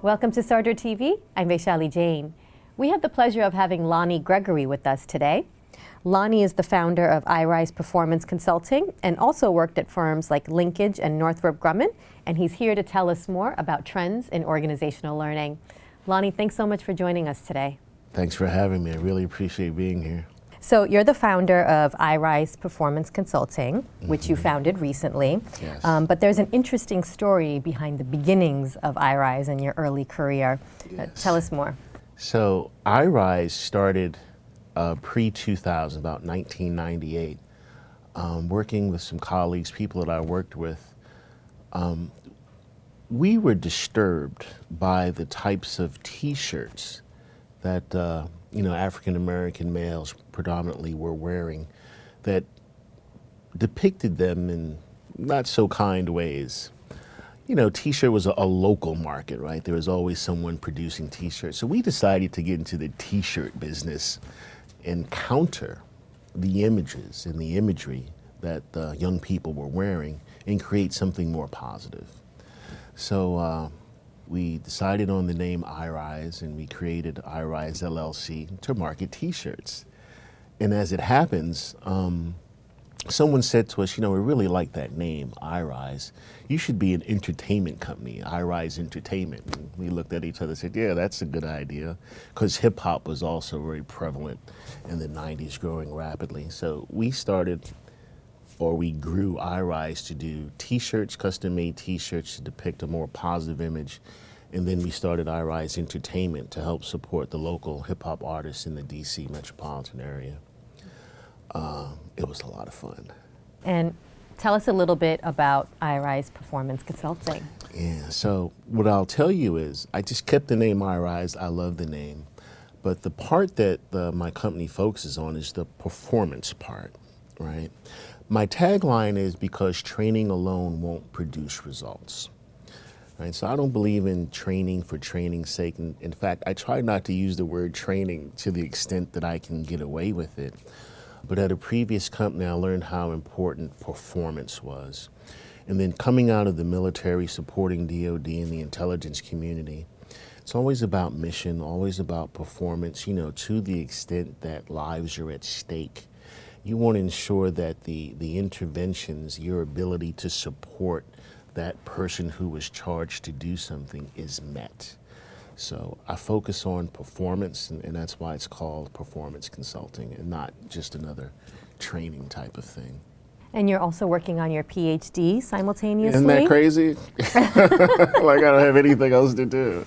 Welcome to Sartor TV. I'm Vaishali Jain. We have the pleasure of having Lonnie Gregory with us today. Lonnie is the founder of iRise Performance Consulting and also worked at firms like Linkage and Northrop Grumman, and he's here to tell us more about trends in organizational learning. Lonnie, thanks so much for joining us today. Thanks for having me. I really appreciate being here. So you're the founder of iRise Performance Consulting, which you founded recently. Yes. But there's an interesting story behind the beginnings of iRise and your early career. Yes. Tell us more. So iRise started pre-2000, about 1998, working with some colleagues, people that I worked with. We were disturbed by the types of T-shirts that African-American males predominantly were wearing that depicted them in not so kind ways. T-shirt was a local market, right? There was always someone producing T-shirts. So we decided to get into the T-shirt business and counter the images and the imagery that young people were wearing and create something more positive. So we decided on the name iRise, and we created iRise LLC to market T-shirts. And as it happens, someone said to us, we really like that name, iRise. You should be an entertainment company, iRise Entertainment. And we looked at each other and said, yeah, that's a good idea, because hip hop was also very prevalent in the 90s, growing rapidly. So we grew iRise to do T-shirts, custom-made T-shirts to depict a more positive image. And then we started iRise Entertainment to help support the local hip-hop artists in the DC metropolitan area. It was a lot of fun. And tell us a little bit about iRise Performance Consulting. Yeah, so what I'll tell you is I just kept the name iRise. I love the name. But the part that my company focuses on is the performance part, right? My tagline is because training alone won't produce results. Right, so I don't believe in training for training's sake. In fact, I try not to use the word training to the extent that I can get away with it. But at a previous company, I learned how important performance was. And then coming out of the military, supporting DOD and the intelligence community, it's always about mission, always about performance, to the extent that lives are at stake. You want to ensure that the interventions, your ability to support that person who was charged to do something is met. So I focus on performance, and that's why it's called performance consulting and not just another training type of thing. And you're also working on your PhD simultaneously? Isn't that crazy? Like I don't have anything else to do.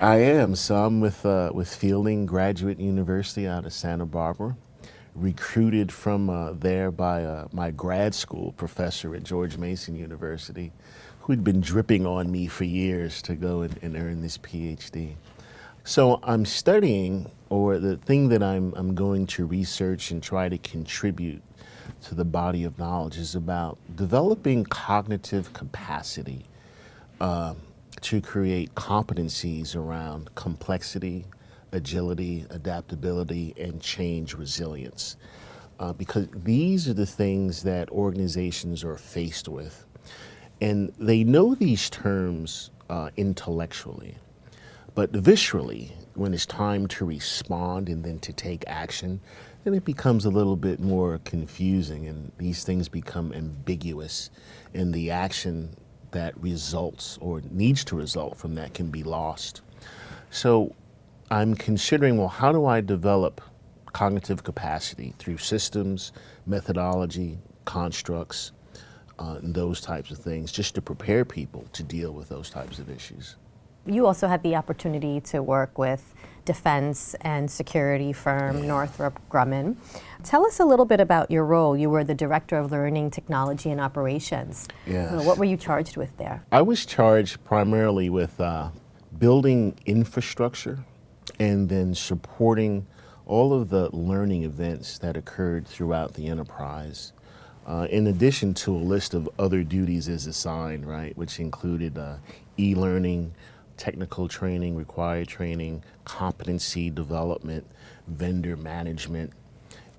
I am. So I'm with Fielding Graduate University out of Santa Barbara, recruited from there by my grad school professor at George Mason University, who'd been dripping on me for years to go and earn this PhD. So I'm studying, or the thing that I'm going to research and try to contribute to the body of knowledge is about developing cognitive capacity to create competencies around complexity, agility, adaptability, and change resilience. Because these are the things that organizations are faced with. And they know these terms intellectually, but viscerally, when it's time to respond and then to take action, then it becomes a little bit more confusing, and these things become ambiguous, and the action that results or needs to result from that can be lost. So I'm considering, well, how do I develop cognitive capacity through systems, methodology, constructs, and those types of things, just to prepare people to deal with those types of issues. You also had the opportunity to work with defense and security firm Northrop Grumman. Tell us a little bit about your role. You were the Director of Learning, Technology, and Operations. Yes. What were you charged with there? I was charged primarily with building infrastructure and then supporting all of the learning events that occurred throughout the enterprise. In addition to a list of other duties as assigned, right, which included e-learning, technical training, required training, competency development, vendor management,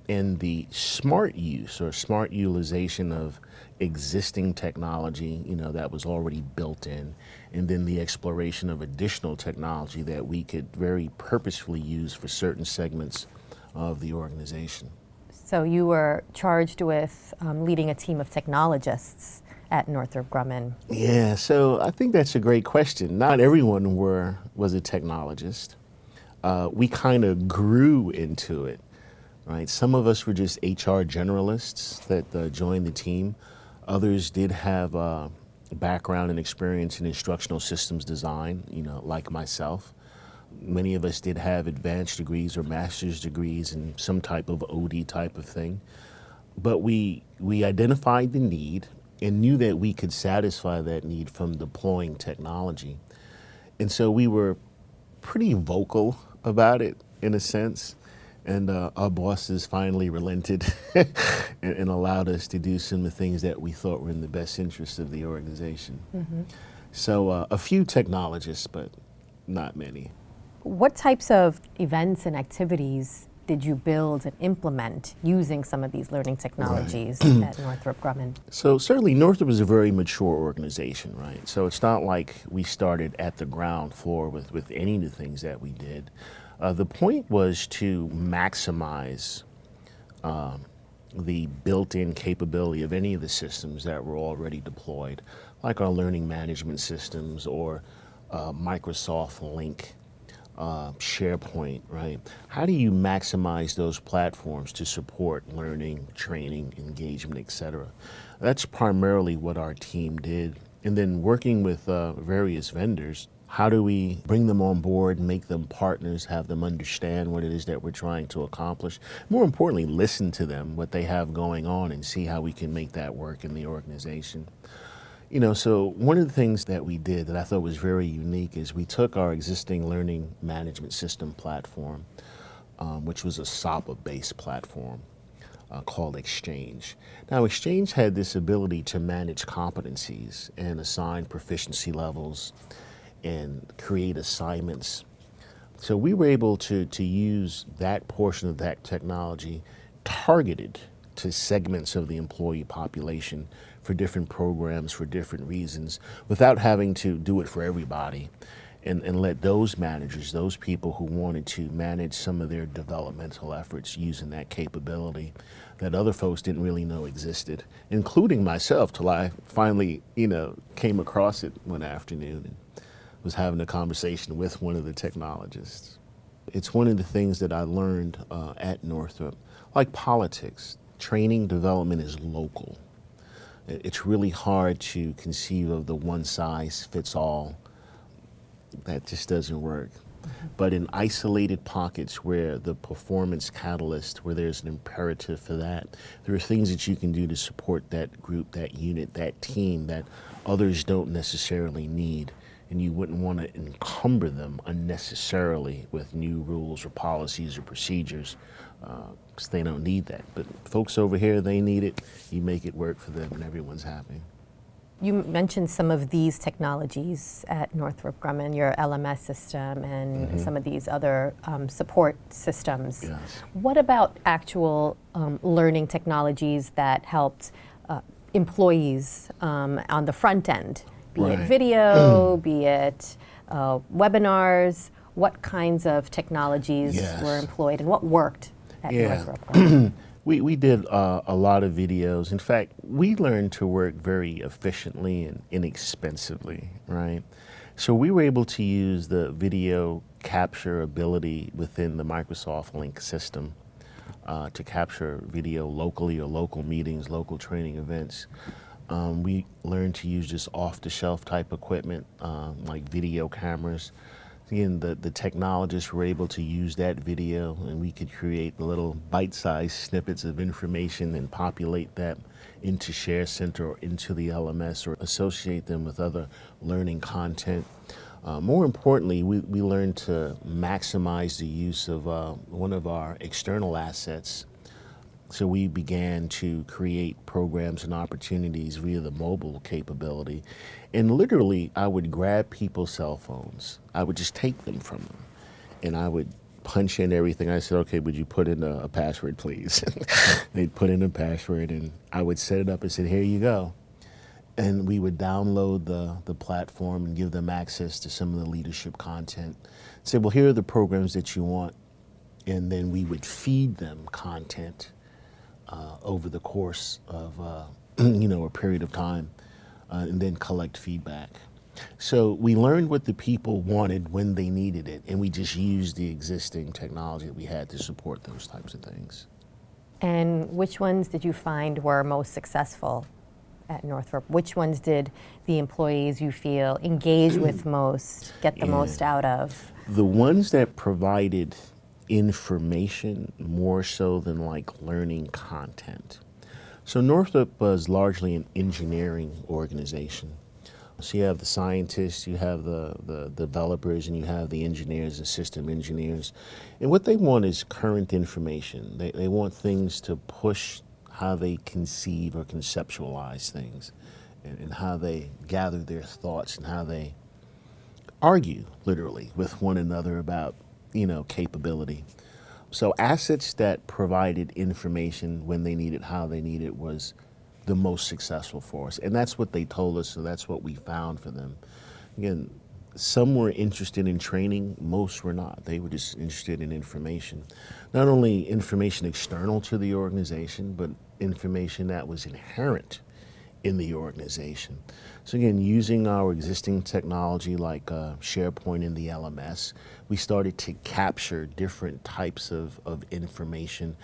and the smart use or smart utilization of existing technology, that was already built in, and then the exploration of additional technology that we could very purposefully use for certain segments of the organization. So you were charged with leading a team of technologists at Northrop Grumman. Yeah, so I think that's a great question. Not everyone was a technologist. We kind of grew into it, right? Some of us were just HR generalists that joined the team. Others did have background and experience in instructional systems design, like myself. Many of us did have advanced degrees or master's degrees in some type of OD type of thing. But we identified the need and knew that we could satisfy that need from deploying technology. And so we were pretty vocal about it in a sense. And our bosses finally relented and allowed us to do some of the things that we thought were in the best interest of the organization. Mm-hmm. So a few technologists, but not many. What types of events and activities did you build and implement using some of these learning technologies at Northrop Grumman? So certainly Northrop is a very mature organization, right? So it's not like we started at the ground floor with any of the things that we did. The point was to maximize the built-in capability of any of the systems that were already deployed, like our learning management systems or Microsoft Lync, SharePoint, right? How do you maximize those platforms to support learning, training, engagement, et cetera? That's primarily what our team did. And then working with various vendors, how do we bring them on board, make them partners, have them understand what it is that we're trying to accomplish? More importantly, listen to them, what they have going on, and see how we can make that work in the organization. So one of the things that we did that I thought was very unique is we took our existing learning management system platform, which was a SAPA-based platform called Exchange. Now, Exchange had this ability to manage competencies and assign proficiency levels and create assignments. So we were able to use that portion of that technology targeted to segments of the employee population for different programs, for different reasons, without having to do it for everybody, and let those managers, those people who wanted to manage some of their developmental efforts using that capability that other folks didn't really know existed, including myself, till I finally, came across it one afternoon and was having a conversation with one of the technologists. It's one of the things that I learned at Northrop. Like politics, training development is local. It's really hard to conceive of the one-size-fits-all. That just doesn't work. Mm-hmm. But in isolated pockets where the performance catalyst, where there's an imperative for that, there are things that you can do to support that group, that unit, that team that others don't necessarily need. And you wouldn't want to encumber them unnecessarily with new rules or policies or procedures, because they don't need that. But folks over here, they need it. You make it work for them and everyone's happy. You mentioned some of these technologies at Northrop Grumman, your LMS system and some of these other support systems. Yes. What about actual learning technologies that helped employees on the front end? Be it video, be it webinars, what kinds of technologies were employed and what worked at Northrop Grumman? We did a lot of videos. In fact, we learned to work very efficiently and inexpensively, right? So we were able to use the video capture ability within the Microsoft Lync system to capture video locally or local meetings, local training events. We learned to use just off-the-shelf type equipment, like video cameras. Again, the technologists were able to use that video, and we could create little bite-sized snippets of information and populate that into Share Center or into the LMS or associate them with other learning content. More importantly, we learned to maximize the use of one of our external assets. So we began to create programs and opportunities via the mobile capability. And literally, I would grab people's cell phones. I would just take them from them. And I would punch in everything. I said, okay, would you put in a password, please? They'd put in a password, and I would set it up and said, here you go. And we would download the platform and give them access to some of the leadership content. Say, well, here are the programs that you want. And then we would feed them content over the course of a period of time, and then collect feedback. So we learned what the people wanted when they needed it, and we just used the existing technology that we had to support those types of things. And which ones did you find were most successful at Northrop? Which ones did the employees you feel engage with most, get the most out of? The ones that provided information more so than like learning content. So Northrop was largely an engineering organization. So you have the scientists, you have the developers, and you have the engineers and system engineers. And what they want is current information. They want things to push how they conceive or conceptualize things, and how they gather their thoughts, and how they argue, literally, with one another about, capability. So assets that provided information when they needed, how they needed, was the most successful for us. And that's what they told us, so that's what we found for them. Again, some were interested in training, most were not. They were just interested in information. Not only information external to the organization, but information that was inherent in the organization. So again, using our existing technology like SharePoint and the LMS, we started to capture different types of information,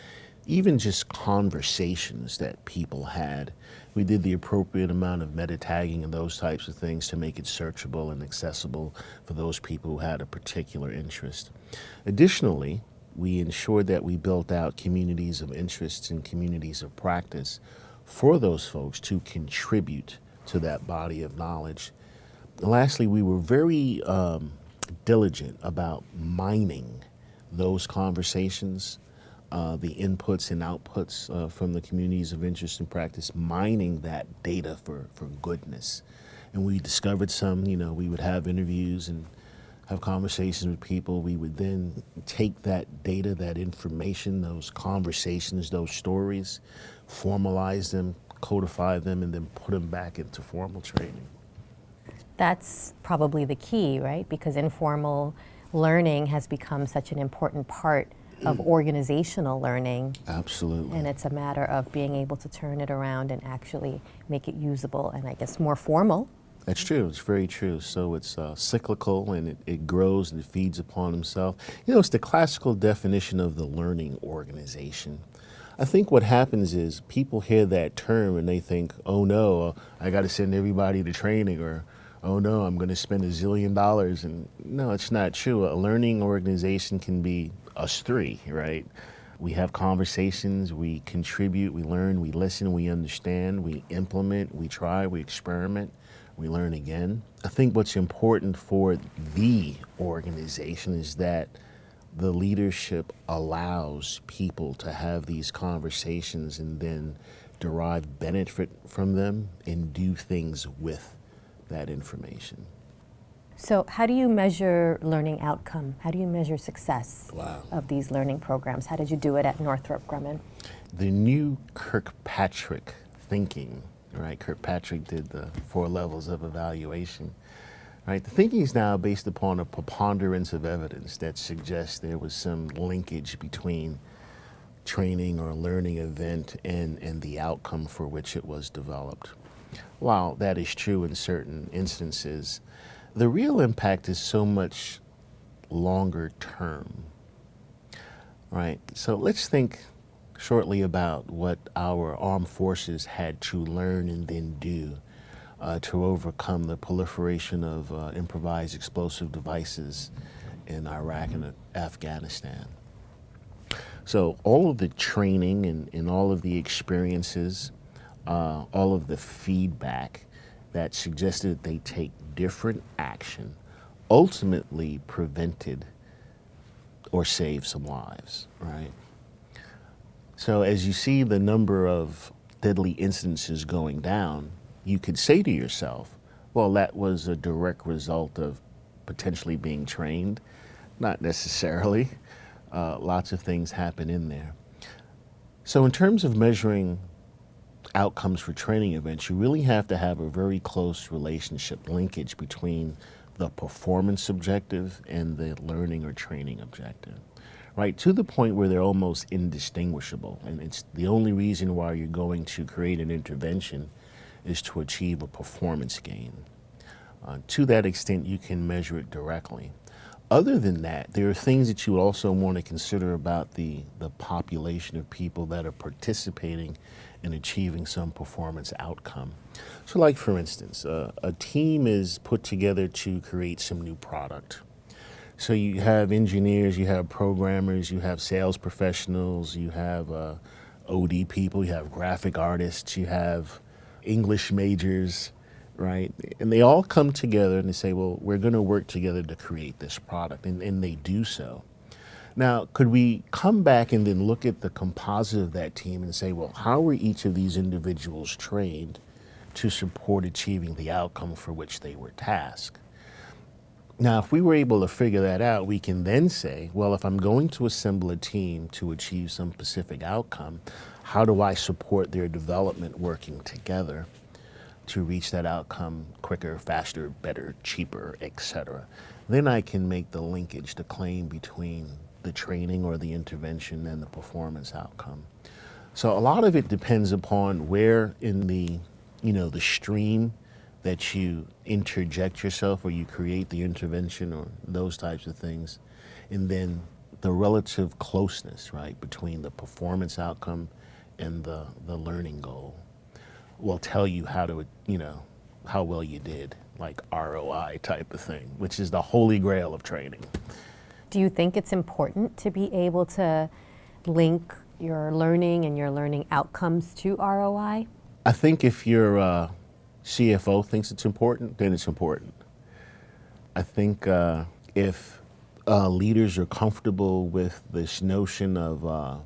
even just conversations that people had. We did the appropriate amount of meta tagging and those types of things to make it searchable and accessible for those people who had a particular interest. Additionally, we ensured that we built out communities of interests and communities of practice for those folks to contribute to that body of knowledge. And lastly, we were very diligent about mining those conversations, the inputs and outputs from the communities of interest and practice, mining that data for goodness. And we discovered some, we would have interviews and have conversations with people. We would then take that data, that information, those conversations, those stories, formalize them, codify them, and then put them back into formal training. That's probably the key, right? Because informal learning has become such an important part of organizational learning. Absolutely. And it's a matter of being able to turn it around and actually make it usable and I guess more formal. That's true. It's very true. So it's cyclical, and it grows and it feeds upon itself. It's the classical definition of the learning organization. I think what happens is people hear that term and they think, oh no, I got to send everybody to training, or oh no, I'm going to spend $1 zillion. And no, it's not true. A learning organization can be us three, right? We have conversations, we contribute, we learn, we listen, we understand, we implement, we try, we experiment, we learn again. I think what's important for the organization is that the leadership allows people to have these conversations and then derive benefit from them and do things with that information. So how do you measure learning outcome? How do you measure success of these learning programs? How did you do it at Northrop Grumman? The new Kirkpatrick thinking, right? Kirkpatrick did the 4 levels of evaluation. Right, the thinking is now based upon a preponderance of evidence that suggests there was some linkage between training or learning event and the outcome for which it was developed. While that is true in certain instances, the real impact is so much longer term. Right, so let's think shortly about what our armed forces had to learn and then do to overcome the proliferation of improvised explosive devices in Iraq and Afghanistan. So all of the training and all of the experiences, all of the feedback that suggested that they take different action ultimately prevented or saved some lives, right? So as you see the number of deadly incidences going down, you could say to yourself, well, that was a direct result of potentially being trained. Not necessarily. Lots of things happen in there. So in terms of measuring outcomes for training events, you really have to have a very close relationship linkage between the performance objective and the learning or training objective, right? To the point where they're almost indistinguishable. And it's the only reason why you're going to create an intervention is to achieve a performance gain. To that extent, you can measure it directly. Other than that, there are things that you also want to consider about the population of people that are participating in achieving some performance outcome. So like for instance, a team is put together to create some new product. So you have engineers, you have programmers, you have sales professionals, you have OD people, you have graphic artists, you have English majors, right? And they all come together and they say, well, we're going to work together to create this product, and they do so. Now, could we come back and then look at the composite of that team and say, well, how were each of these individuals trained to support achieving the outcome for which they were tasked? Now, if we were able to figure that out, we can then say, well, if I'm going to assemble a team to achieve some specific outcome, how do I support their development working together to reach that outcome quicker, faster, better, cheaper, etc.? Then I can make the linkage, the claim between the training or the intervention and the performance outcome. So a lot of it depends upon where in the stream that you interject yourself or you create the intervention or those types of things. And then the relative closeness, right, between the performance outcome and the learning goal will tell you how to, how well you did, like ROI type of thing, which is the holy grail of training. Do you think it's important to be able to link your learning and your learning outcomes to ROI? I think if your CFO thinks it's important, then it's important. I think if leaders are comfortable with this notion of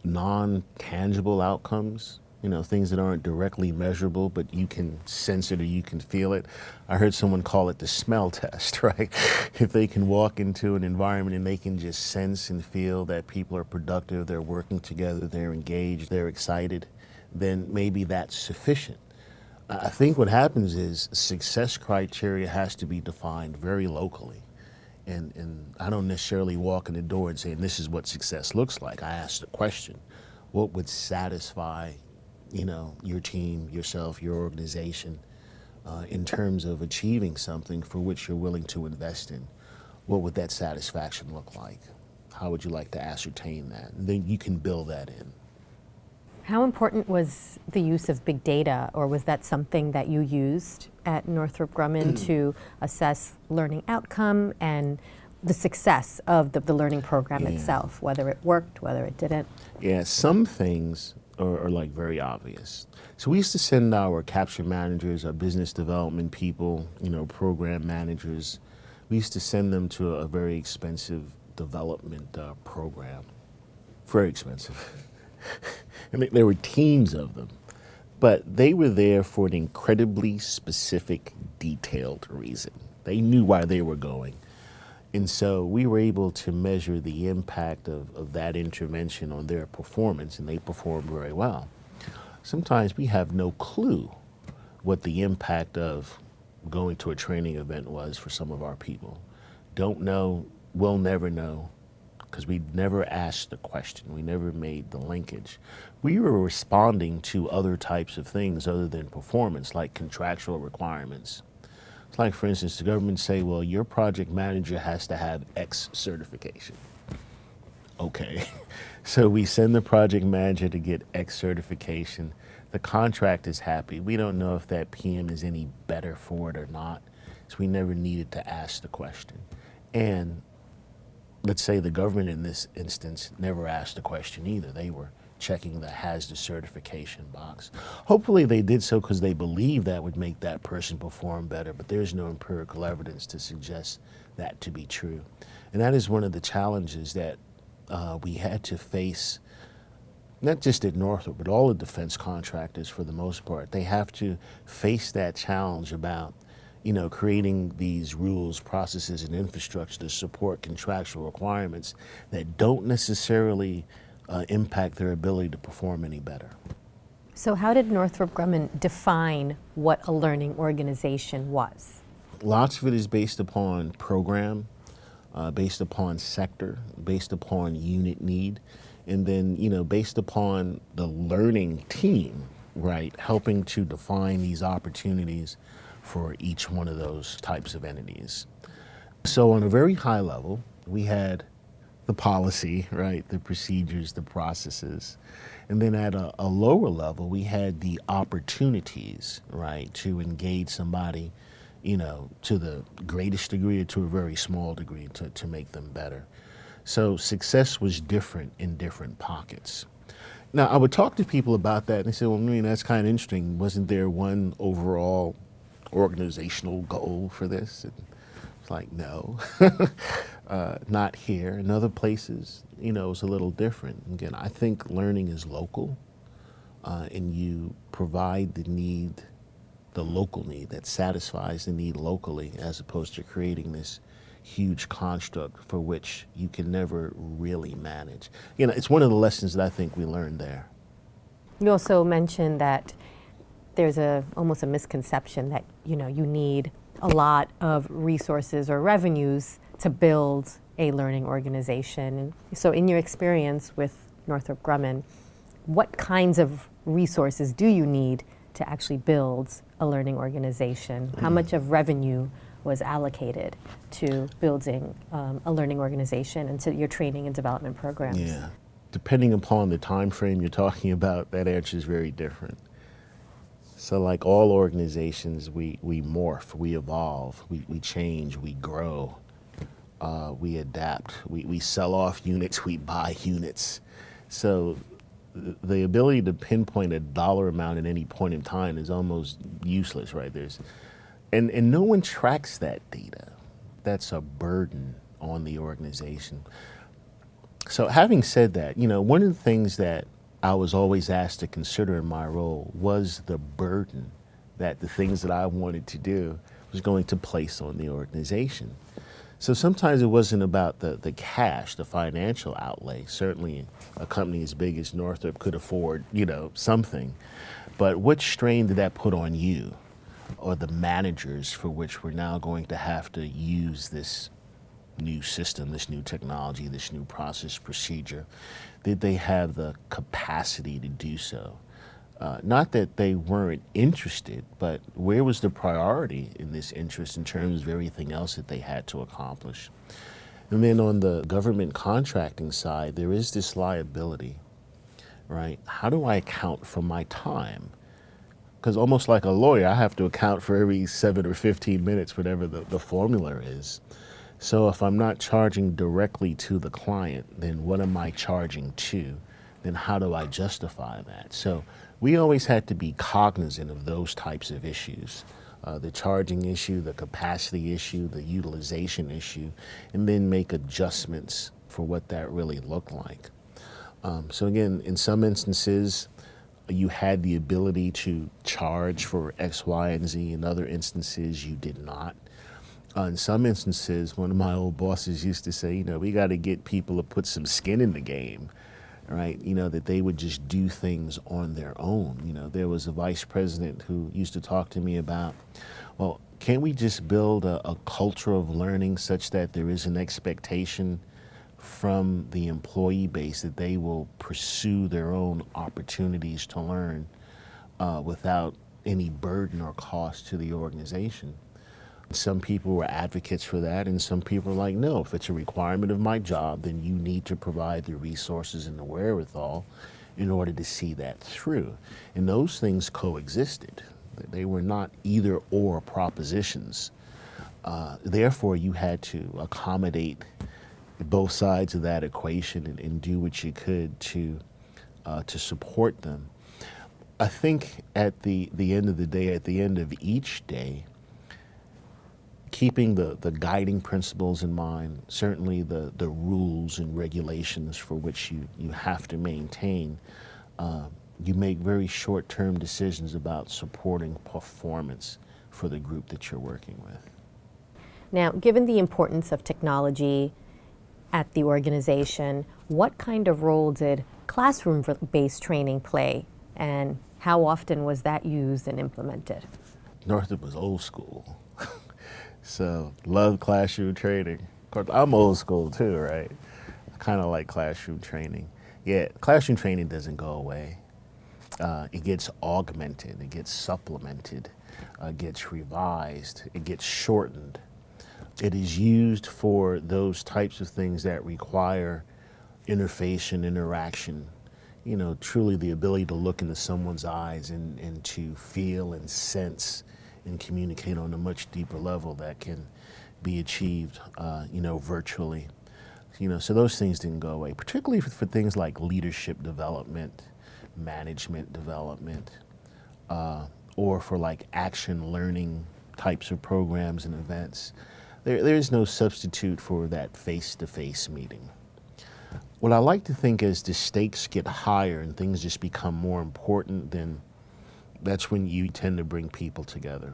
non-tangible outcomes, things that aren't directly measurable, but you can sense it or you can feel it. I heard someone call it the smell test, right? If they can walk into an environment and they can just sense and feel that people are productive, they're working together, they're engaged, they're excited, then maybe that's sufficient. I think what happens is success criteria has to be defined very locally. And I don't necessarily walk in the door and say, this is what success looks like. I ask the question, what would satisfy your team, yourself, your organization, in terms of achieving something for which you're willing to invest in? What would that satisfaction look like? How would you like to ascertain that? And then you can build that in. How important was the use of big data, or was that something that you used at Northrop Grumman to assess learning outcome and the success of the learning program itself, whether it worked, whether it didn't? Yeah, some things are like very obvious. So we used to send our capture managers, our business development people, program managers, we used to send them to a very expensive development program. Very expensive. And there were teams of them, but they were there for an incredibly specific, detailed reason. They knew why they were going. And so we were able to measure the impact of that intervention on their performance, and they performed very well. Sometimes we have no clue what the impact of going to a training event was for some of our people. Don't know, will never know, because we never asked the question. We never made the linkage. We were responding to other types of things other than performance, like contractual requirements. It's like, for instance, the government say, well, your project manager has to have X certification. Okay. So we send the project manager to get X certification. The contract is happy. We don't know if that PM is any better for it or not. So we never needed to ask the question. And let's say the government in this instance never asked the question either. They were checking the has the certification box. Hopefully they did so because they believe that would make that person perform better, but there's no empirical evidence to suggest that to be true. And that is one of the challenges that we had to face, not just at Northrop, but all the defense contractors for the most part. They have to face that challenge about, creating these rules, processes, and infrastructure to support contractual requirements that don't necessarily impact their ability to perform any better. So how did Northrop Grumman define what a learning organization was? Lots of it is based upon program, based upon sector, based upon unit need, and then, based upon the learning team, right, helping to define these opportunities for each one of those types of entities. So on a very high level, we had the policy, right, the procedures, the processes. And then at a lower level, we had the opportunities, right, to engage somebody, to the greatest degree or to a very small degree to make them better. So success was different in different pockets. Now, I would talk to people about that and they say, well, that's kind of interesting. Wasn't there one overall organizational goal for this? And it's like, no, not here. In other places, it's a little different. Again, I think learning is local, and you provide the local need that satisfies the need locally, as opposed to creating this huge construct for which you can never really manage. It's one of the lessons that I think we learned there. You also mentioned that there's almost a misconception that you need a lot of resources or revenues to build a learning organization. So in your experience with Northrop Grumman, what kinds of resources do you need to actually build a learning organization? How much of revenue was allocated to building a learning organization and to your training and development programs? Yeah. Depending upon the time frame you're talking about, that answer is very different. So like all organizations, we morph, we evolve, we change, we grow, we adapt, we sell off units, we buy units. So the ability to pinpoint a dollar amount at any point in time is almost useless, right? And no one tracks that data. That's a burden on the organization. So having said that, one of the things that I was always asked to consider in my role was the burden that the things that I wanted to do was going to place on the organization. So sometimes it wasn't about the cash, the financial outlay. Certainly a company as big as Northrop could afford, something. But what strain did that put on you or the managers for which we're now going to have to use this new system, this new technology, this new process procedure? Did they have the capacity to do so? Not that they weren't interested, but where was the priority in this interest in terms of everything else that they had to accomplish? And then on the government contracting side, there is this liability, right? How do I account for my time? Because almost like a lawyer, I have to account for every 7 or 15 minutes, whatever the formula is. So if I'm not charging directly to the client, then what am I charging to? Then how do I justify that? So we always had to be cognizant of those types of issues, the charging issue, the capacity issue, the utilization issue, and then make adjustments for what that really looked like. So again, in some instances, you had the ability to charge for X, Y, and Z. In other instances, you did not. In some instances, one of my old bosses used to say, we got to get people to put some skin in the game, right? That they would just do things on their own. There was a vice president who used to talk to me about, well, can't we just build a culture of learning such that there is an expectation from the employee base that they will pursue their own opportunities to learn without any burden or cost to the organization? Some people were advocates for that, and some people are like, no, if it's a requirement of my job, then you need to provide the resources and the wherewithal in order to see that through. And those things coexisted. They were not either or propositions. Therefore, you had to accommodate both sides of that equation and do what you could to support them. I think at the end of the day, at the end of each day, keeping the guiding principles in mind, certainly the rules and regulations for which you have to maintain, you make very short-term decisions about supporting performance for the group that you're working with. Now, given the importance of technology at the organization, what kind of role did classroom-based training play, and how often was that used and implemented? Northrop was old school, so love classroom training. Of course, I'm old school too, right? I kind of like classroom training. Yeah, classroom training doesn't go away. It gets augmented, it gets supplemented, gets revised, it gets shortened. It is used for those types of things that require interface and interaction. You know, truly the ability to look into someone's eyes and to feel and sense and communicate on a much deeper level that can be achieved, virtually. So those things didn't go away, particularly for things like leadership development, management development, or for like action learning types of programs and events. There is no substitute for that face-to-face meeting. What I like to think is the stakes get higher and things just become more important, then that's when you tend to bring people together.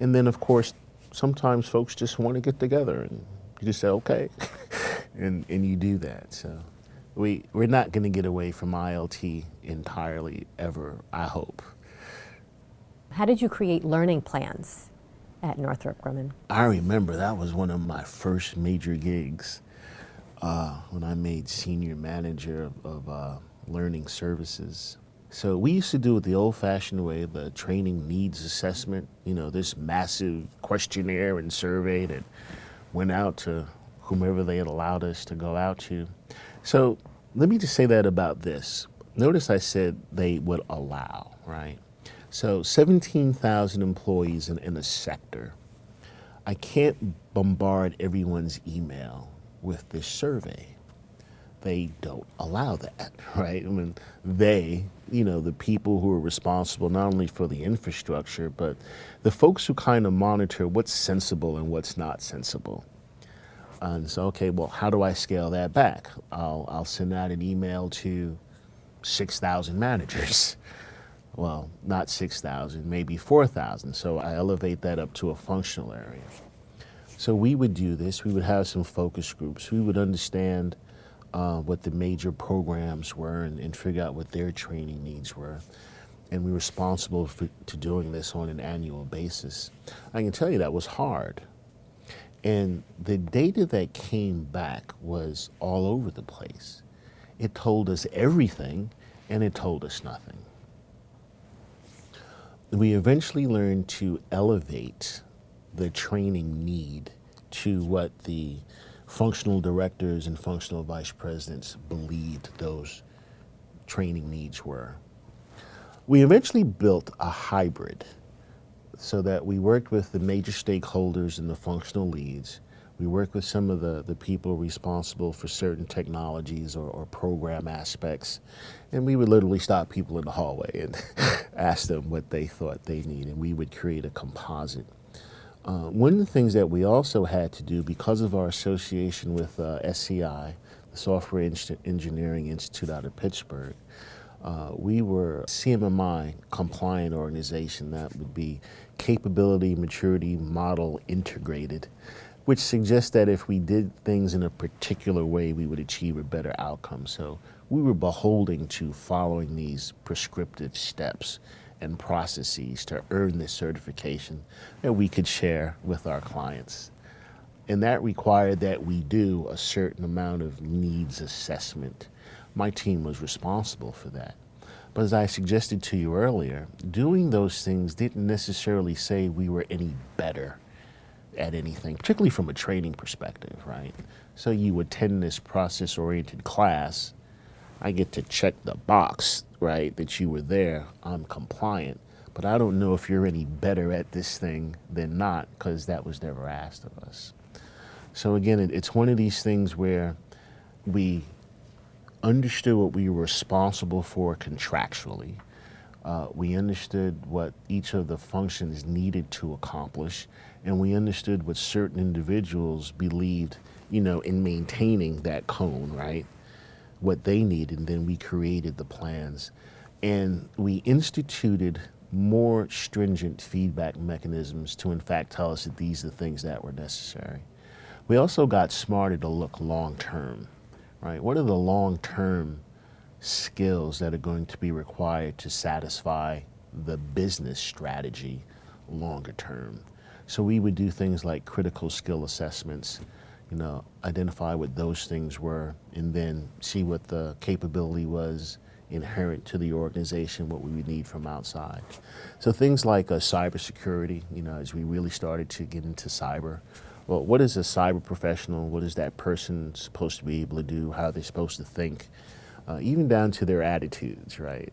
And then, of course, sometimes folks just want to get together and you just say, okay, and you do that. So we're not going to get away from ILT entirely ever, I hope. How did you create learning plans at Northrop Grumman? I remember that was one of my first major gigs when I made senior manager of learning services. So we used to do it the old-fashioned way, the training needs assessment, this massive questionnaire and survey that went out to whomever they had allowed us to go out to. So let me just say that about this. Notice I said they would allow, right? So 17,000 employees in a sector. I can't bombard everyone's email with this survey. They don't allow that, right? I mean, the people who are responsible not only for the infrastructure, but the folks who kind of monitor what's sensible and what's not sensible. And so, okay, well, how do I scale that back? I'll send out an email to 6,000 managers. Well, not 6,000, maybe 4,000. So I elevate that up to a functional area. So we would do this. We would have some focus groups. We would understand what the major programs were and figure out what their training needs were. And we were responsible to doing this on an annual basis. I can tell you that was hard. And the data that came back was all over the place. It told us everything, and it told us nothing. We eventually learned to elevate the training need to what the functional directors and functional vice presidents believed those training needs were. We eventually built a hybrid so that we worked with the major stakeholders and the functional leads. We worked with some of the people responsible for certain technologies or program aspects, and we would literally stop people in the hallway and ask them what they thought they needed, and we would create a composite. One of the things that we also had to do, because of our association with SCI, the Software Engineering Institute out of Pittsburgh, we were a CMMI compliant organization that would be capability, maturity, model integrated, which suggests that if we did things in a particular way, we would achieve a better outcome. So we were beholden to following these prescriptive steps and processes to earn this certification that we could share with our clients. And that required that we do a certain amount of needs assessment. My team was responsible for that. But as I suggested to you earlier, doing those things didn't necessarily say we were any better at anything, particularly from a training perspective, right? So you attend this process-oriented class, I get to check the box, right, that you were there, I'm compliant, but I don't know if you're any better at this thing than not, because that was never asked of us. So again, it's one of these things where we understood what we were responsible for contractually. We understood what each of the functions needed to accomplish, and we understood what certain individuals believed, in maintaining that cone, right? What they needed, and then we created the plans. And we instituted more stringent feedback mechanisms to in fact tell us that these are the things that were necessary. We also got smarter to look long term, right? What are the long term skills that are going to be required to satisfy the business strategy longer term? So we would do things like critical skill assessments, identify what those things were, and then see what the capability was inherent to the organization, what we would need from outside. So things like cybersecurity, as we really started to get into cyber, well, what is a cyber professional? What is that person supposed to be able to do? How are they supposed to think? Even down to their attitudes, right?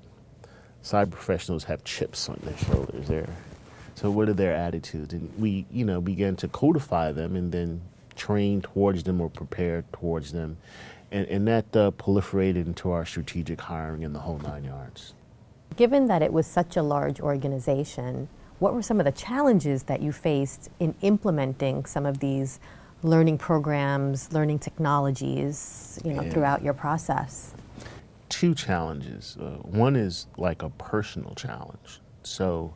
Cyber professionals have chips on their shoulders there. So what are their attitudes? And we, began to codify them and then train towards them or prepare towards them. And that proliferated into our strategic hiring in the whole 9 yards. Given that it was such a large organization, what were some of the challenges that you faced in implementing some of these learning programs, learning technologies, throughout your process? Two challenges. One is like a personal challenge. So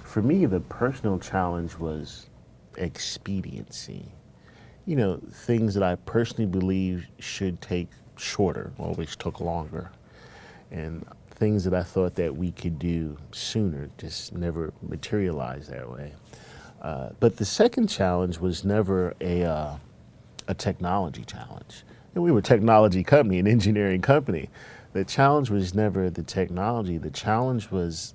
for me, the personal challenge was expediency. Things that I personally believe should take shorter always took longer. And things that I thought that we could do sooner just never materialized that way. But the second challenge was never a technology challenge. And we were a technology company, an engineering company. The challenge was never the technology. The challenge was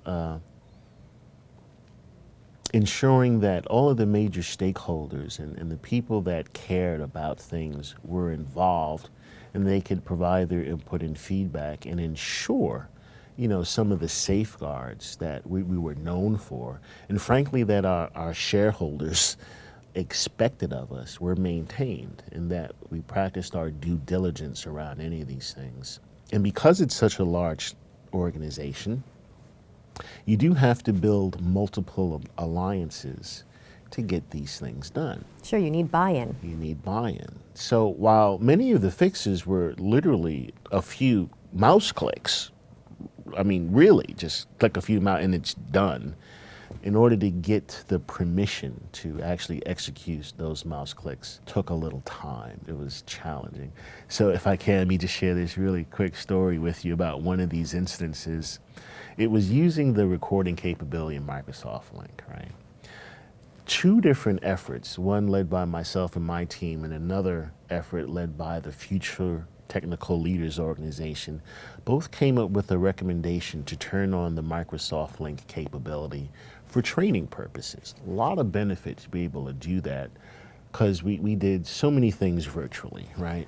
ensuring that all of the major stakeholders and the people that cared about things were involved and they could provide their input and feedback and ensure, some of the safeguards that we were known for, and frankly that our shareholders expected of us were maintained, and that we practiced our due diligence around any of these things. And because it's such a large organization, you do have to build multiple alliances to get these things done. Sure, you need buy-in. You need buy-in. So while many of the fixes were literally a few mouse clicks, really just click a few mouse and it's done, in order to get the permission to actually execute those mouse clicks took a little time. It was challenging. So if I can, let me just share this really quick story with you about one of these instances. It was using the recording capability in Microsoft Link, right? Two different efforts, one led by myself and my team, and another effort led by the Future Technical Leaders Organization, both came up with a recommendation to turn on the Microsoft Link capability for training purposes. A lot of benefit to be able to do that because we did so many things virtually, right?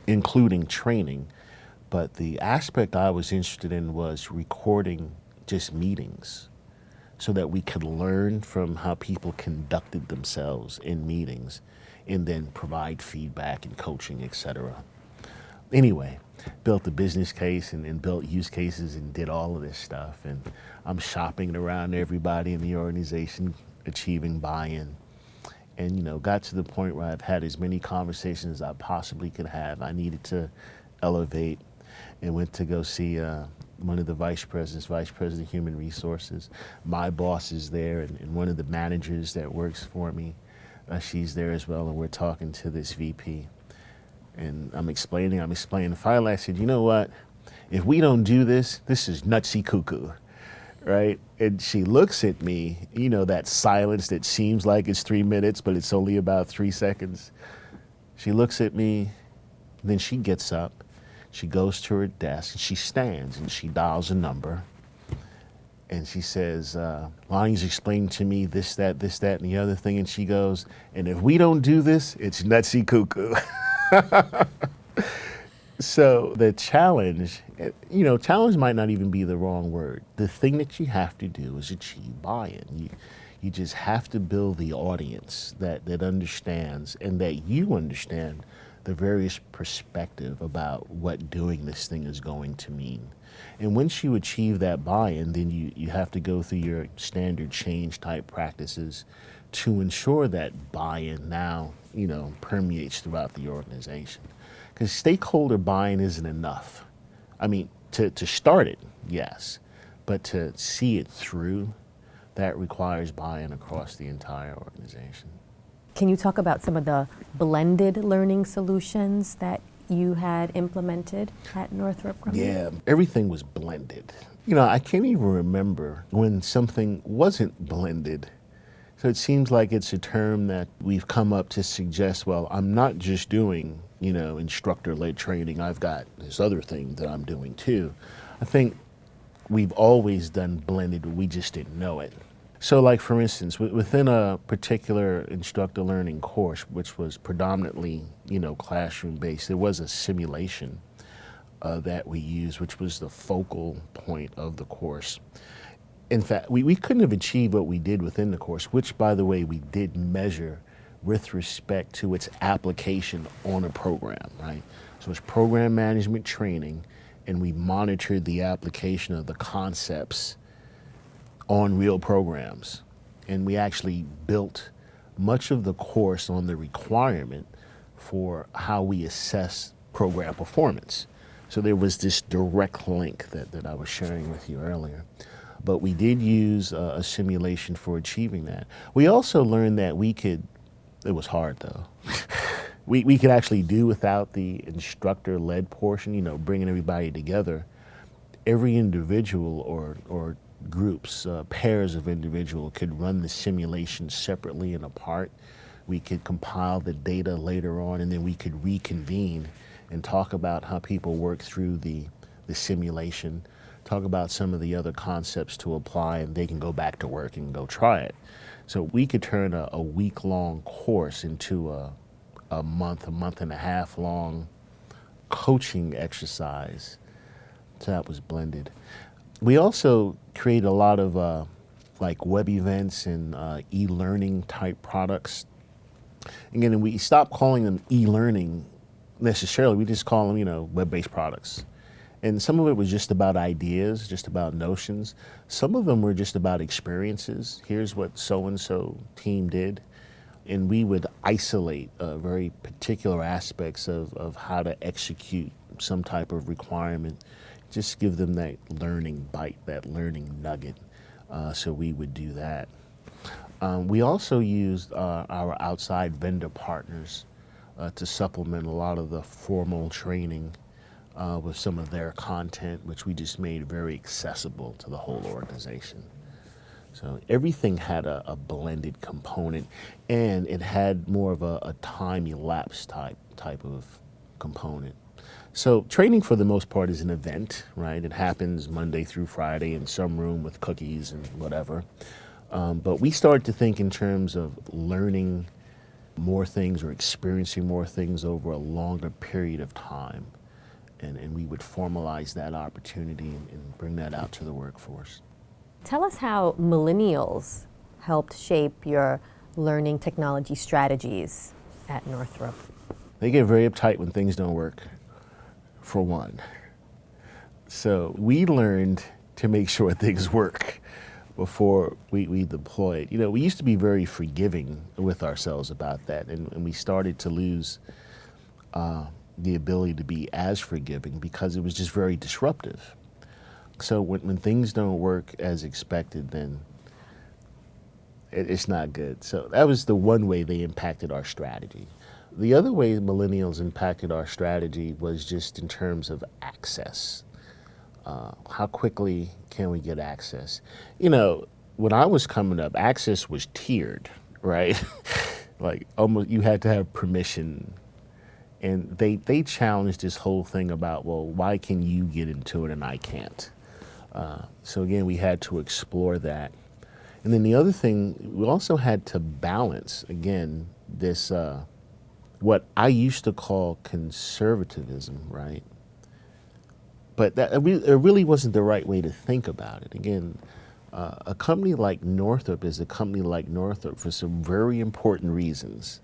Including training. But the aspect I was interested in was recording just meetings so that we could learn from how people conducted themselves in meetings and then provide feedback and coaching, etc. Anyway, built a business case and built use cases and did all of this stuff. And I'm shopping around everybody in the organization, achieving buy-in. And, got to the point where I've had as many conversations as I possibly could have. I needed to elevate and went to go see one of the vice president of human resources. My boss is there, and one of the managers that works for me, she's there as well, and we're talking to this VP. And I'm explaining. Finally, I said, you know what? If we don't do this, this is nutsy cuckoo, right? And she looks at me, that silence that seems like it's 3 minutes, but it's only about 3 seconds. She looks at me, then she gets up. She goes to her desk, and she stands, and she dials a number. And she says, Lonnie's explaining to me this, that, and the other thing. And she goes, and if we don't do this, it's nutsy cuckoo. So the challenge, challenge might not even be the wrong word. The thing that you have to do is achieve buy-in. You just have to build the audience that understands and that you understand the various perspective about what doing this thing is going to mean. And once you achieve that buy-in, then you have to go through your standard change type practices to ensure that buy-in now, permeates throughout the organization. Because stakeholder buy-in isn't enough. To start it, yes. but to see it through, that requires buy-in across the entire organization. Can you talk about some of the blended learning solutions that you had implemented at Northrop Grumman? Yeah, everything was blended. You know, I can't even remember when something wasn't blended. So it seems like it's a term that we've come up to suggest, well, I'm not just doing, instructor-led training. I've got this other thing that I'm doing too. I think we've always done blended, but we just didn't know it. So like, for instance, within a particular instructor learning course, which was predominantly, classroom-based, there was a simulation that we used, which was the focal point of the course. In fact, we couldn't have achieved what we did within the course, which, by the way, we did measure with respect to its application on a program, right? So it's program management training, and we monitored the application of the concepts on real programs. And we actually built much of the course on the requirement for how we assess program performance. So there was this direct link that I was sharing with you earlier. But we did use a simulation for achieving that. We also learned that it was hard though. we could actually do without the instructor-led portion, bringing everybody together. Every individual or groups, pairs of individuals could run the simulation separately and apart. We could compile the data later on, and then we could reconvene and talk about how people work through the simulation, talk about some of the other concepts to apply, and they can go back to work and go try it. So we could turn a week-long course into a month and a half long coaching exercise. So that was blended. We also create a lot of like web events and e-learning type products. Again, we stopped calling them e-learning necessarily. We just call them, web-based products. And some of it was just about ideas, just about notions. Some of them were just about experiences. Here's what so-and-so team did. And we would isolate very particular aspects of how to execute some type of requirement. Just give them that learning bite, that learning nugget. So we would do that. We also used our outside vendor partners to supplement a lot of the formal training with some of their content, which we just made very accessible to the whole organization. So everything had a blended component, and it had more of a time elapsed type of component. So training, for the most part, is an event, right? It happens Monday through Friday in some room with cookies and whatever. But we started to think in terms of learning more things or experiencing more things over a longer period of time. And we would formalize that opportunity and bring that out to the workforce. Tell us how millennials helped shape your learning technology strategies at Northrop. They get very uptight when things don't work, for one. So we learned to make sure things work before we deploy it. We used to be very forgiving with ourselves about that, and we started to lose the ability to be as forgiving because it was just very disruptive. So when things don't work as expected, then it's not good. So that was the one way they impacted our strategy. The other way millennials impacted our strategy was just in terms of access. How quickly can we get access? When I was coming up, access was tiered, right? Like almost you had to have permission. And they challenged this whole thing about, well, why can you get into it and I can't? So again, we had to explore that. And then the other thing, we also had to balance, again, this, what I used to call conservatism, right? But it really wasn't the right way to think about it. Again, a company like Northrop is a company like Northrop for some very important reasons.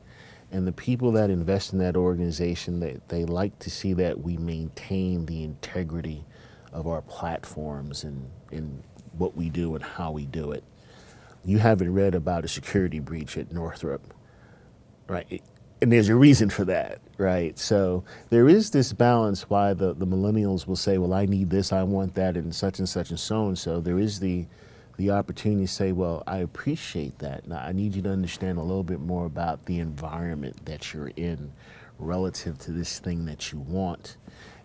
And the people that invest in that organization, they like to see that we maintain the integrity of our platforms and what we do and how we do it. You haven't read about a security breach at Northrop, right? And there's a reason for that, right? So there is this balance why the millennials will say, well, I need this, I want that, and such and such and so and so. There is the opportunity to say, well, I appreciate that. Now I need you to understand a little bit more about the environment that you're in relative to this thing that you want.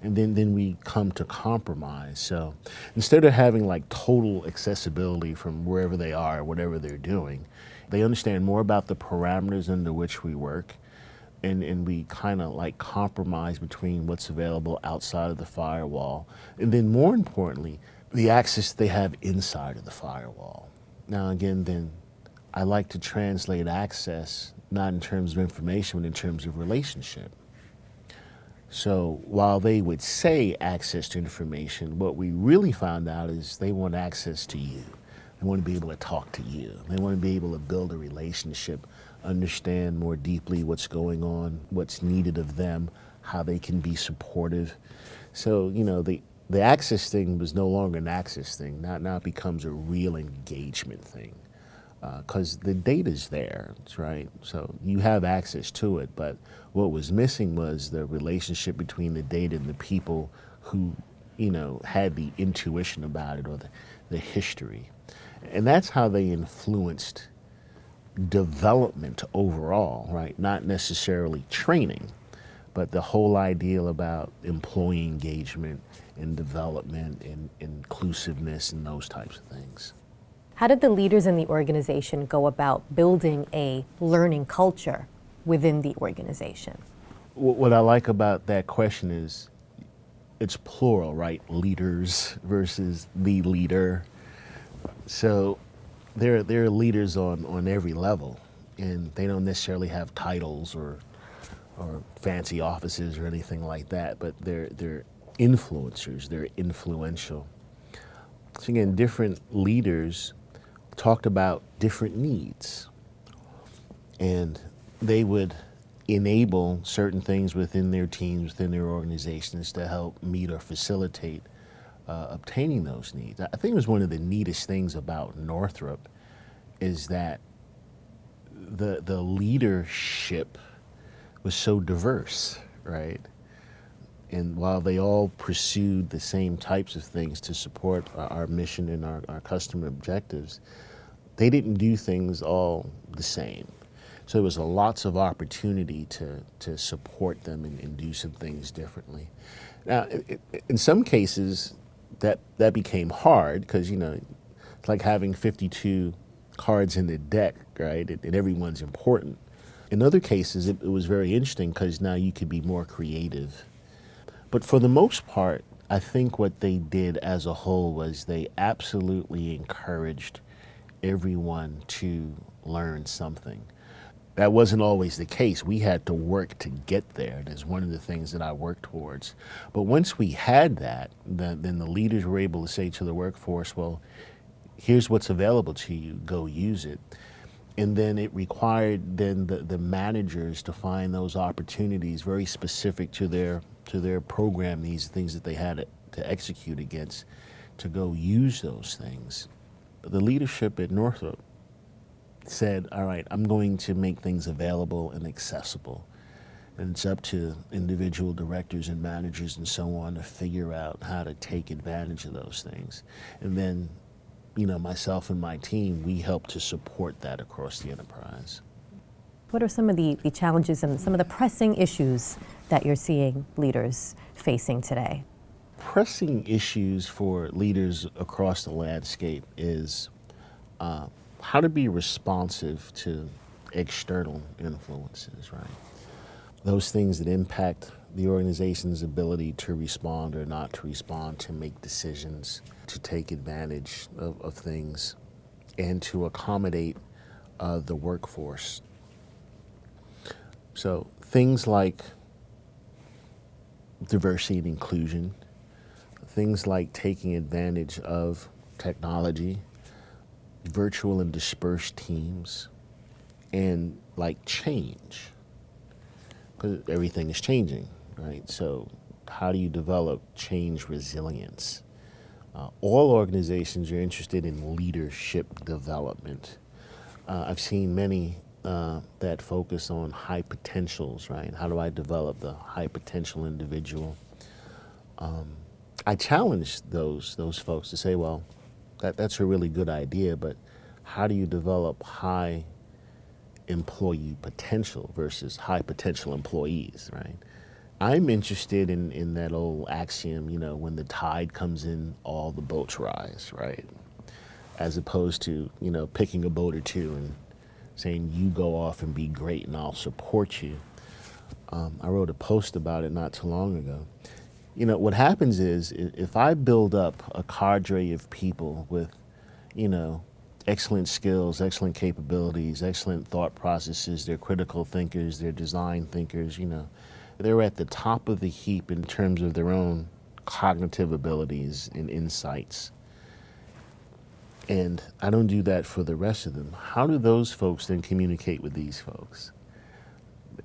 And then we come to compromise. So instead of having like total accessibility from wherever they are, whatever they're doing, they understand more about the parameters under which we work. And we kind of like compromise between what's available outside of the firewall. And then more importantly, the access they have inside of the firewall. Now again, then I like to translate access, not in terms of information, but in terms of relationship. So while they would say access to information, what we really found out is they want access to you. They want to be able to talk to you. They want to be able to build a relationship, understand more deeply what's going on, what's needed of them, how they can be supportive. So, the access thing was no longer an access thing. Now it becomes a real engagement thing. Because the data's there, right? So you have access to it, but what was missing was the relationship between the data and the people who, had the intuition about it or the history. And that's how they influenced development overall, right? Not necessarily training, but the whole ideal about employee engagement and development and inclusiveness and those types of things. How did the leaders in the organization go about building a learning culture within the organization? What I like about that question is it's plural, right? Leaders versus the leader. So there are leaders on every level, and they don't necessarily have titles or fancy offices or anything like that, but they're influencers, they're influential. So again, different leaders talked about different needs, and they would enable certain things within their teams, within their organizations to help meet or facilitate obtaining those needs. I think it was one of the neatest things about Northrop is that the leadership was so diverse, right? And while they all pursued the same types of things to support our mission and our customer objectives, they didn't do things all the same. So there was lots of opportunity to support them and do some things differently. Now, in some cases, that became hard because, it's like having 52 cards in the deck, right? And everyone's important. In other cases, it was very interesting because now you could be more creative. But for the most part, I think what they did as a whole was they absolutely encouraged everyone to learn something. That wasn't always the case. We had to work to get there. That's one of the things that I worked towards. But once we had that, then the leaders were able to say to the workforce, well, here's what's available to you, go use it. And then it required then the managers to find those opportunities very specific to their program needs, things that they had to execute against, to go use those things. The leadership at Northrop said, all right, I'm going to make things available and accessible. And it's up to individual directors and managers and so on to figure out how to take advantage of those things. And then, myself and my team, we help to support that across the enterprise. What are some of the challenges and some of the pressing issues that you're seeing leaders facing today? Pressing issues for leaders across the landscape is how to be responsive to external influences, right? Those things that impact the organization's ability to respond or not to respond, to make decisions, to take advantage of things, and to accommodate the workforce. So things like diversity and inclusion, things like taking advantage of technology, virtual and dispersed teams, and like change, because everything is changing, right? So how do you develop change resilience? All organizations are interested in leadership development. I've seen many that focus on high potentials, right? How do I develop the high potential individual? I challenge those folks to say, well, that's a really good idea, but how do you develop high employee potential versus high potential employees, right? I'm interested in that old axiom, when the tide comes in, all the boats rise, right? As opposed to, picking a boat or two and saying, you go off and be great and I'll support you. I wrote a post about it not too long ago. What happens is if I build up a cadre of people with, excellent skills, excellent capabilities, excellent thought processes, they're critical thinkers, they're design thinkers, they're at the top of the heap in terms of their own cognitive abilities and insights. And I don't do that for the rest of them. How do those folks then communicate with these folks?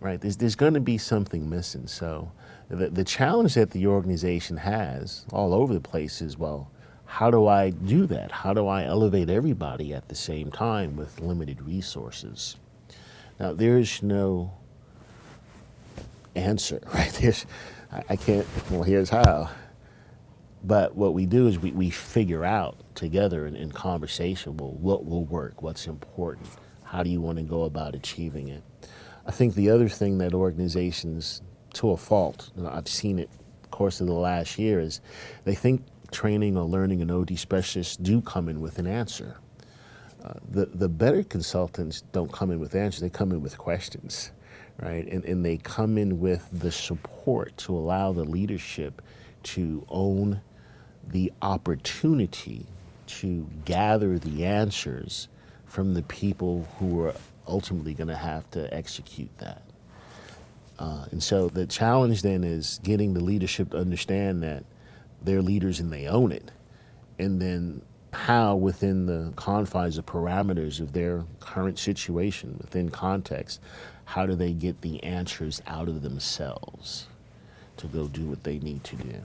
Right? There's going to be something missing. So the challenge that the organization has all over the place is, well, how do I do that? How do I elevate everybody at the same time with limited resources? Now, there's no answer, right? I can't, well, here's how. But what we do is we figure out together in conversation, well, what will work, what's important, how do you want to go about achieving it? I think the other thing that organizations, to a fault, I've seen it the course of the last year, is they think training or learning and OD specialists do come in with an answer. The better consultants don't come in with answers, they come in with questions, right? And they come in with the support to allow the leadership to own the opportunity to gather the answers from the people who are ultimately going to have to execute that. And so the challenge then is getting the leadership to understand that they're leaders and they own it. And then how, within the confines of parameters of their current situation, within context, how do they get the answers out of themselves to go do what they need to do?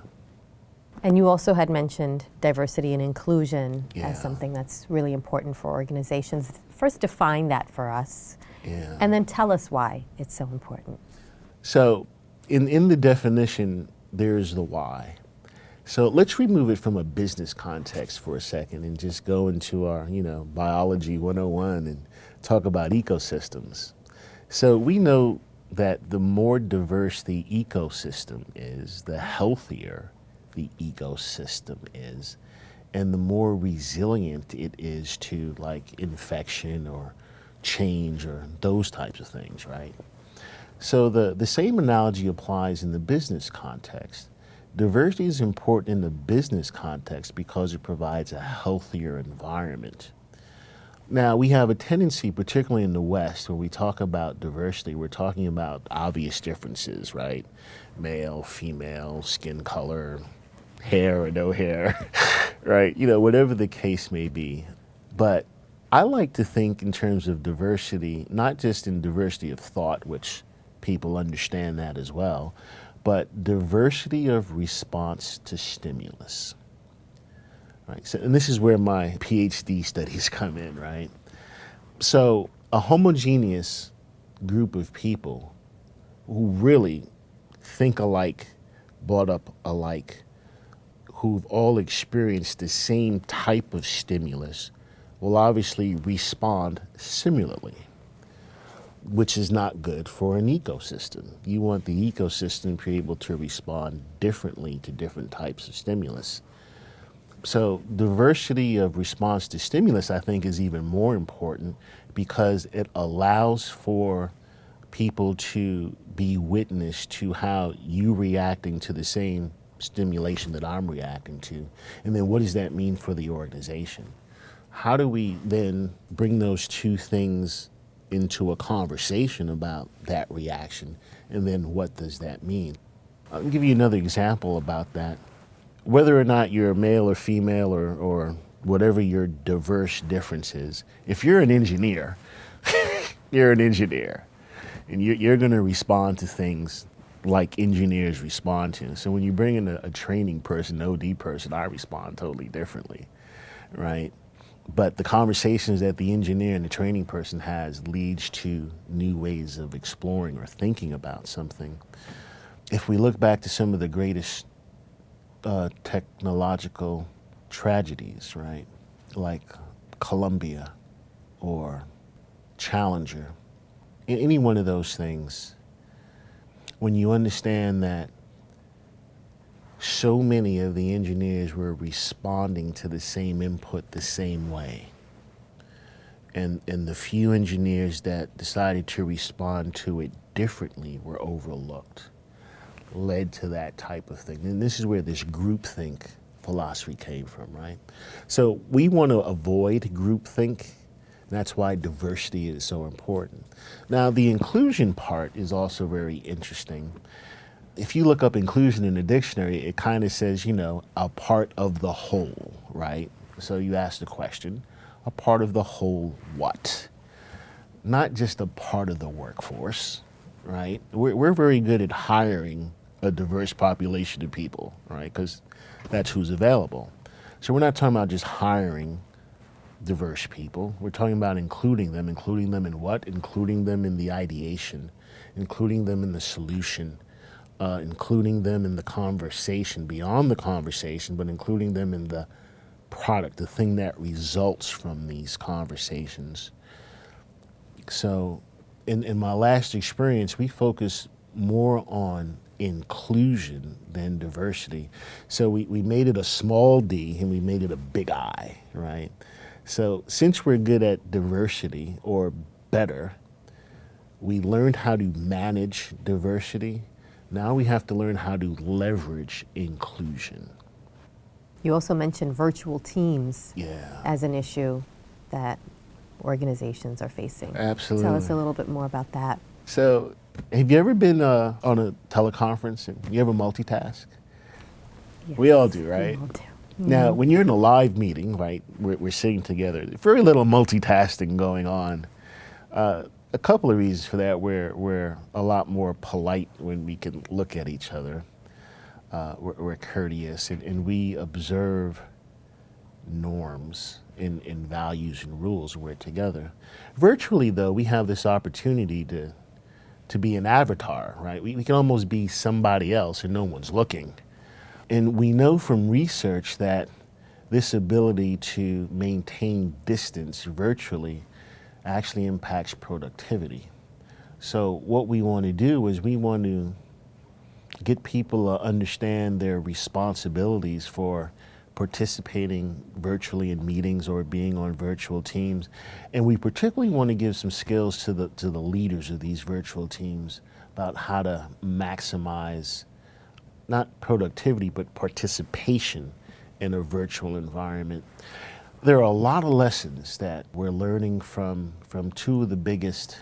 And you also had mentioned diversity and inclusion Yeah. as something that's really important for organizations. First, define that for us, Yeah. and then tell us why it's so important. So in the definition, there's the why. So let's remove it from a business context for a second and just go into our, biology 101 and talk about ecosystems. So we know that the more diverse the ecosystem is, the healthier the ecosystem is, and the more resilient it is to like infection or change or those types of things, right? So the same analogy applies in the business context. Diversity is important in the business context because it provides a healthier environment. Now, we have a tendency, particularly in the West, when we talk about diversity, we're talking about obvious differences, right? Male, female, skin color, hair or no hair, right? Whatever the case may be. But I like to think in terms of diversity, not just in diversity of thought, which people understand that as well, but diversity of response to stimulus. Right? So, and this is where my PhD studies come in, right? So a homogeneous group of people who really think alike, brought up alike, who've all experienced the same type of stimulus will obviously respond similarly, which is not good for an ecosystem. You want the ecosystem to be able to respond differently to different types of stimulus. So diversity of response to stimulus, I think, is even more important because it allows for people to be witness to how you reacting to the same stimulation that I'm reacting to. And then what does that mean for the organization? How do we then bring those two things into a conversation about that reaction? And then what does that mean? I'll give you another example about that. Whether or not you're male or female or whatever your diverse difference is, if you're an engineer, you're an engineer. And you're going to respond to things like engineers respond to. So when you bring in a training person, an OD person, I respond totally differently, right? But the conversations that the engineer and the training person has leads to new ways of exploring or thinking about something. If we look back to some of the greatest technological tragedies, right, like Columbia or Challenger, any one of those things, when you understand that so many of the engineers were responding to the same input the same way, and the few engineers that decided to respond to it differently were overlooked, led to that type of thing. And this is where this groupthink philosophy came from, right? So we want to avoid groupthink. That's why diversity is so important. Now, the inclusion part is also very interesting. If you look up inclusion in the dictionary, it kind of says, a part of the whole, right? So you ask the question, a part of the whole what? Not just a part of the workforce, right? We're very good at hiring a diverse population of people, right? Because that's who's available. So we're not talking about just hiring diverse people. We're talking about including them in what? Including them in the ideation, including them in the solution, including them in the conversation, beyond the conversation, but including them in the product, the thing that results from these conversations. So in my last experience, we focused more on inclusion than diversity. So we made it a small d and we made it a big I, right? So since we're good at diversity, or better, we learned how to manage diversity. Now we have to learn how to leverage inclusion. You also mentioned virtual teams as an issue that organizations are facing. Absolutely. Tell us a little bit more about that. So have you ever been on a teleconference and you ever multitask? Yes, we all do, right? We all do. Now, when you're in a live meeting, right, we're sitting together, very little multitasking going on. A couple of reasons for that. We're a lot more polite when we can look at each other. We're courteous, and we observe norms and values and rules when we're together. Virtually, though, we have this opportunity to be an avatar, right? We can almost be somebody else and no one's looking. And we know from research that this ability to maintain distance virtually actually impacts productivity. So what we want to do is we want to get people to understand their responsibilities for participating virtually in meetings or being on virtual teams. And we particularly want to give some skills to the leaders of these virtual teams about how to maximize not productivity, but participation in a virtual environment. There are a lot of lessons that we're learning from two of the biggest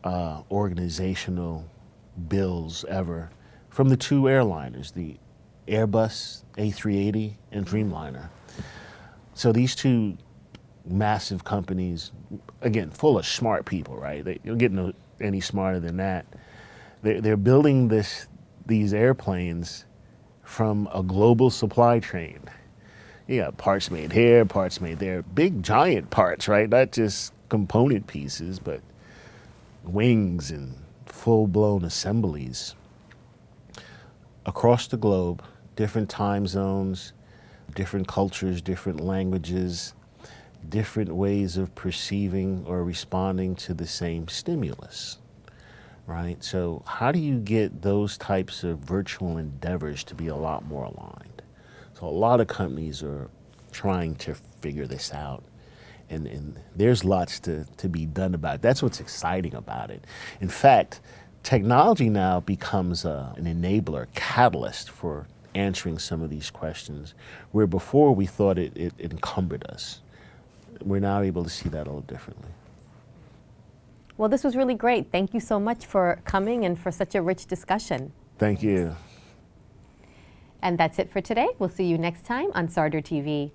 organizational bills ever, from the two airliners, the Airbus A380 and Dreamliner. So these two massive companies, again, full of smart people, right? They don't get no any smarter than that. They're building these airplanes from a global supply chain. You got parts made here, parts made there, big giant parts, right? Not just component pieces, but wings and full-blown assemblies across the globe, different time zones, different cultures, different languages, different ways of perceiving or responding to the same stimulus. Right? So how do you get those types of virtual endeavors to be a lot more aligned? So a lot of companies are trying to figure this out. And there's lots to be done about it. That's what's exciting about it. In fact, technology now becomes an enabler, catalyst for answering some of these questions, where before we thought it encumbered us. We're now able to see that a little differently. Well, this was really great. Thank you so much for coming and for such a rich discussion. Thank you. And that's it for today. We'll see you next time on Sarder TV.